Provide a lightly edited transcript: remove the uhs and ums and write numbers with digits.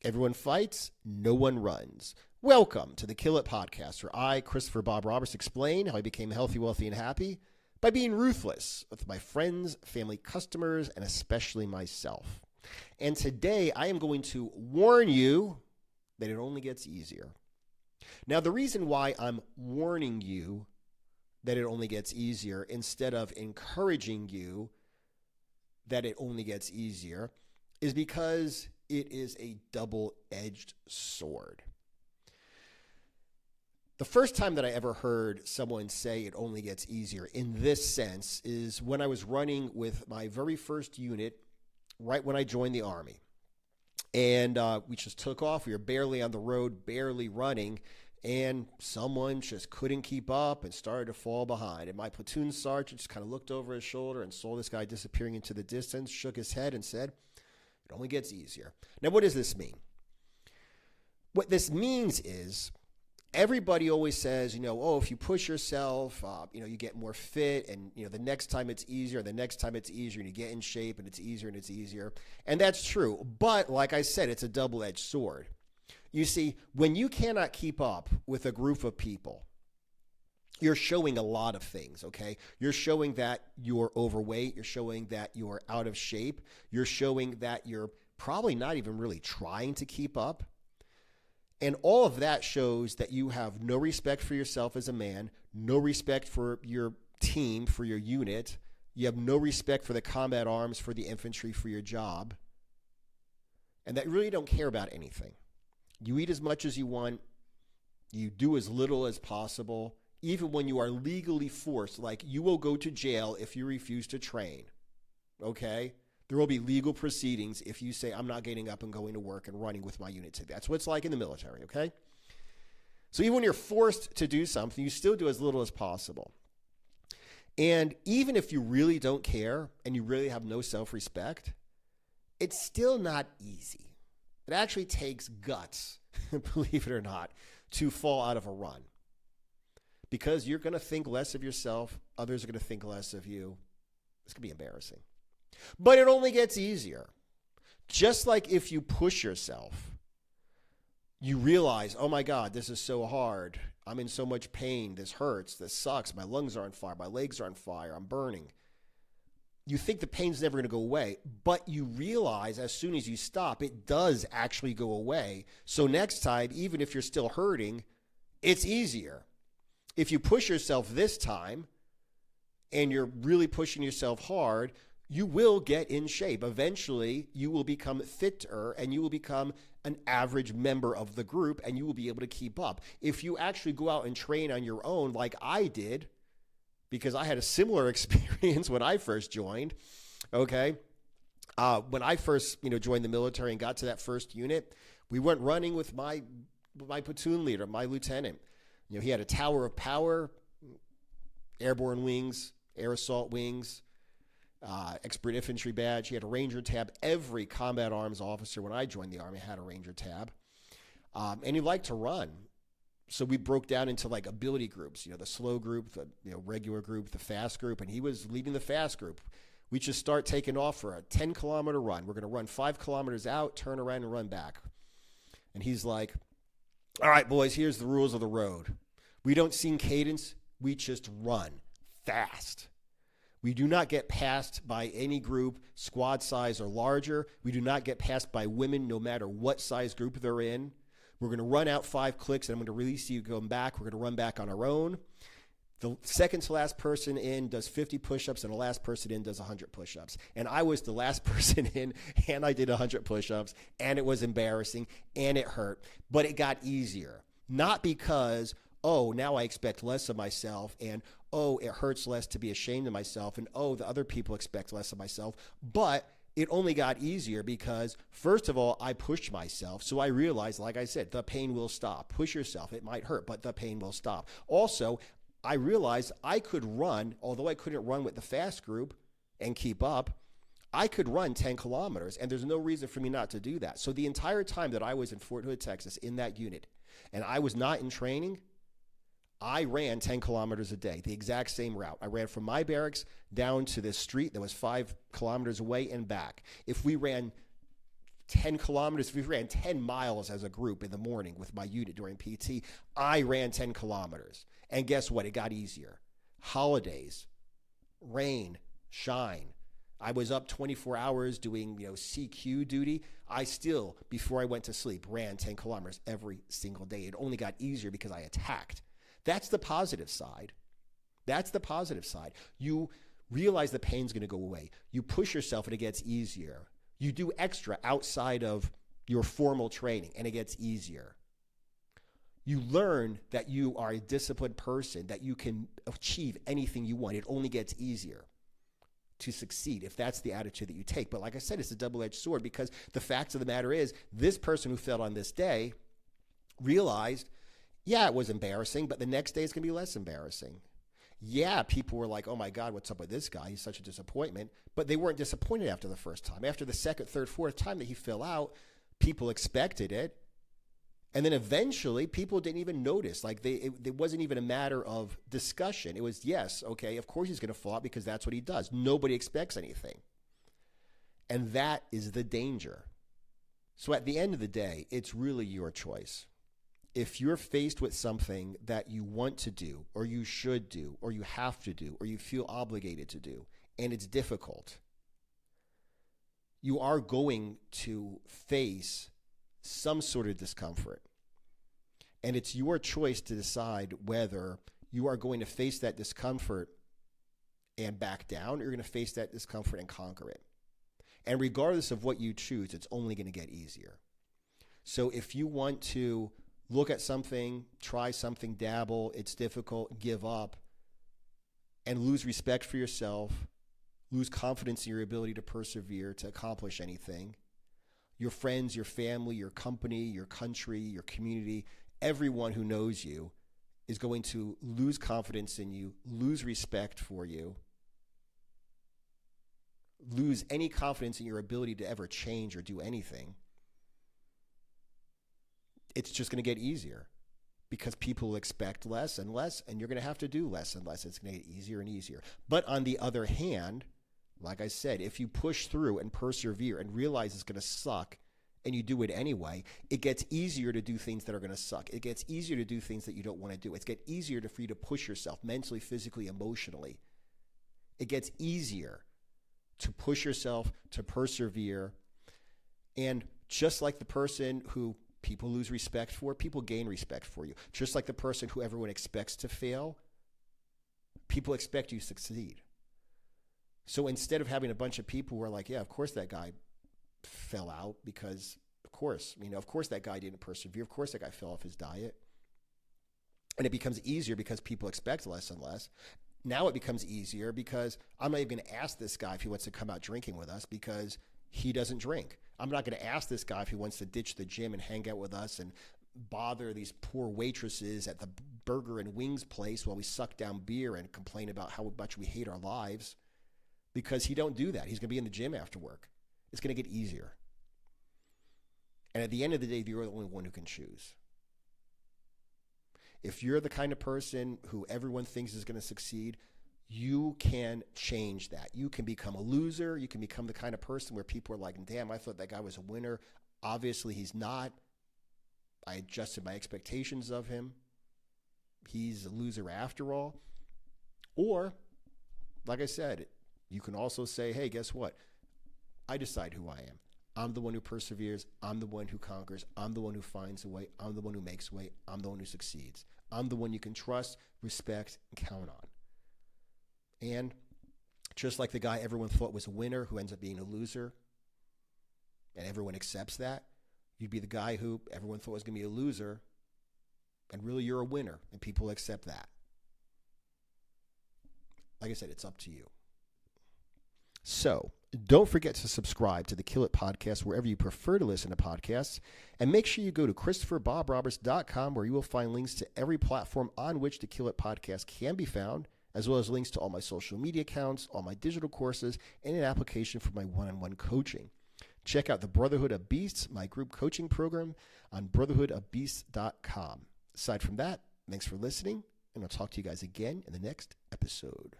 Everyone fights, no one runs. Welcome to the Kill It Podcast, where I, Christopher Bob Roberts, explain how I became healthy, wealthy, and happy by being ruthless with my friends, family, customers, and especially myself. And today I am going to warn you that it only gets easier. Now, the reason why I'm warning you that it only gets easier instead of encouraging you that it only gets easier is because it is a double-edged sword. The first time that I ever heard someone say it only gets easier in this sense is when I was running with my very first unit right when I joined the Army. And we just took off. We were barely on the road, barely running, and someone just couldn't keep up and started to fall behind. And my platoon sergeant just kind of looked over his shoulder and saw this guy disappearing into the distance, shook his head and said, "It only gets easier." Now, what does this mean? What this means is everybody always says, if you push yourself, you get more fit, and, the next time it's easier, the next time it's easier, and you get in shape, and it's easier, and it's easier. And that's true. But like I said, it's a double-edged sword. You see, when you cannot keep up with a group of people, you're showing a lot of things, okay? You're showing that you're overweight. You're showing that you're out of shape. You're showing that you're probably not even really trying to keep up. And all of that shows that you have no respect for yourself as a man, no respect for your team, for your unit. You have no respect for the combat arms, for the infantry, for your job. And that you really don't care about anything. You eat as much as you want. You do as little as possible. Even when you are legally forced, like you will go to jail if you refuse to train, okay? There will be legal proceedings if you say, "I'm not getting up and going to work and running with my unit today." That's what it's like in the military, okay? So even when you're forced to do something, you still do as little as possible. And even if you really don't care and you really have no self-respect, it's still not easy. It actually takes guts, believe it or not, to fall out of a run. Because you're going to think less of yourself. Others are going to think less of you. It's going to be embarrassing. But it only gets easier. Just like if you push yourself, you realize, oh my God, this is so hard. I'm in so much pain. This hurts. This sucks. My lungs are on fire. My legs are on fire. I'm burning. You think the pain's never going to go away, but you realize as soon as you stop, it does actually go away. So next time, even if you're still hurting, it's easier. If you push yourself this time and you're really pushing yourself hard, you will get in shape. Eventually, you will become fitter and you will become an average member of the group and you will be able to keep up. If you actually go out and train on your own like I did, because I had a similar experience when I first joined, okay? When I first, joined the military and got to that first unit, we went running with my platoon leader, my lieutenant. He had a tower of power, airborne wings, air assault wings, expert infantry badge. He had a ranger tab. Every combat arms officer when I joined the Army had a ranger tab. And he liked to run. So we broke down into like ability groups, the slow group, the regular group, the fast group, and he was leading the fast group. We just start taking off for a 10-kilometer run. We're going to run 5 kilometers out, turn around, and run back. And he's like, "All right, boys, here's the rules of the road. We don't sing cadence. We just run fast. We do not get passed by any group, squad size or larger. We do not get passed by women, no matter what size group they're in. We're going to run out 5 clicks, and I'm going to release you going back. We're going to run back on our own. The second to last person in does 50 push-ups, and the last person in does 100 push-ups." And I was the last person in, and I did 100 push-ups, and it was embarrassing, and it hurt. But it got easier. Not because, now I expect less of myself, and, it hurts less to be ashamed of myself, and, the other people expect less of myself. But it only got easier because, first of all, I pushed myself. So I realized, like I said, the pain will stop. Push yourself. It might hurt, but the pain will stop. Also, I realized I could run, although I couldn't run with the fast group and keep up, I could run 10 kilometers, and there's no reason for me not to do that. So the entire time that I was in Fort Hood, Texas, in that unit, and I was not in training, I ran 10 kilometers a day, the exact same route. I ran from my barracks down to this street that was 5 kilometers away and back. If we ran 10 kilometers. If we ran 10 miles as a group in the morning with my unit during PT, I ran 10 kilometers. And guess what? It got easier. Holidays, rain, shine. I was up 24 hours doing, CQ duty. I still, before I went to sleep, ran 10 kilometers every single day. It only got easier because I attacked. That's the positive side. That's the positive side. You realize the pain's going to go away. You push yourself and it gets easier. You do extra outside of your formal training and it gets easier. You learn that you are a disciplined person, that you can achieve anything you want. It only gets easier to succeed if that's the attitude that you take. But like I said, it's a double-edged sword, because the fact of the matter is, this person who failed on this day realized, yeah, it was embarrassing, but the next day it's going to be less embarrassing. Yeah, people were like, oh my God, what's up with this guy? He's such a disappointment. But they weren't disappointed after the first time. After the second, third, fourth time that he fell out, people expected it. And then eventually people didn't even notice. Like it wasn't even a matter of discussion. It was, yes, okay, of course he's going to fall out because that's what he does. Nobody expects anything. And that is the danger. So at the end of the day, it's really your choice. If you're faced with something that you want to do, or you should do, or you have to do, or you feel obligated to do, and it's difficult, you are going to face some sort of discomfort. And it's your choice to decide whether you are going to face that discomfort and back down, or you're going to face that discomfort and conquer it. And regardless of what you choose, it's only going to get easier. So if you want to look at something, try something, dabble, it's difficult, give up, and lose respect for yourself, lose confidence in your ability to persevere, to accomplish anything, your friends, your family, your company, your country, your community, everyone who knows you is going to lose confidence in you, lose respect for you, lose any confidence in your ability to ever change or do anything. It's just going to get easier because people will expect less and less, and you're going to have to do less and less. It's going to get easier and easier. But on the other hand, like I said, if you push through and persevere and realize it's going to suck and you do it anyway, it gets easier to do things that are going to suck. It gets easier to do things that you don't want to do. It gets easier for you to push yourself mentally, physically, emotionally. It gets easier to push yourself, to persevere. And just like the person who people lose respect for, people gain respect for you. Just like the person who everyone expects to fail, people expect you to succeed. So instead of having a bunch of people who are like, yeah, of course that guy fell out because, of course that guy didn't persevere. Of course that guy fell off his diet. And it becomes easier because people expect less and less. Now it becomes easier because I'm not even going to ask this guy if he wants to come out drinking with us because he doesn't drink. I'm not going to ask this guy if he wants to ditch the gym and hang out with us and bother these poor waitresses at the burger and wings place while we suck down beer and complain about how much we hate our lives, because he don't do that. He's going to be in the gym after work. It's going to get easier. And at the end of the day, you're the only one who can choose. If you're the kind of person who everyone thinks is going to succeed, you can change that. You can become a loser. You can become the kind of person where people are like, damn, I thought that guy was a winner. Obviously, he's not. I adjusted my expectations of him. He's a loser after all. Or, like I said, you can also say, hey, guess what? I decide who I am. I'm the one who perseveres. I'm the one who conquers. I'm the one who finds a way. I'm the one who makes a way. I'm the one who succeeds. I'm the one you can trust, respect, and count on. And just like the guy everyone thought was a winner who ends up being a loser, and everyone accepts that, you'd be the guy who everyone thought was going to be a loser, and really you're a winner, and people accept that. Like I said, it's up to you. So don't forget to subscribe to the Kill It Podcast wherever you prefer to listen to podcasts. And make sure you go to ChristopherBobRoberts.com, where you will find links to every platform on which the Kill It Podcast can be found, as well as links to all my social media accounts, all my digital courses, and an application for my one-on-one coaching. Check out the Brotherhood of Beasts, my group coaching program, on brotherhoodofbeasts.com. Aside from that, thanks for listening, and I'll talk to you guys again in the next episode.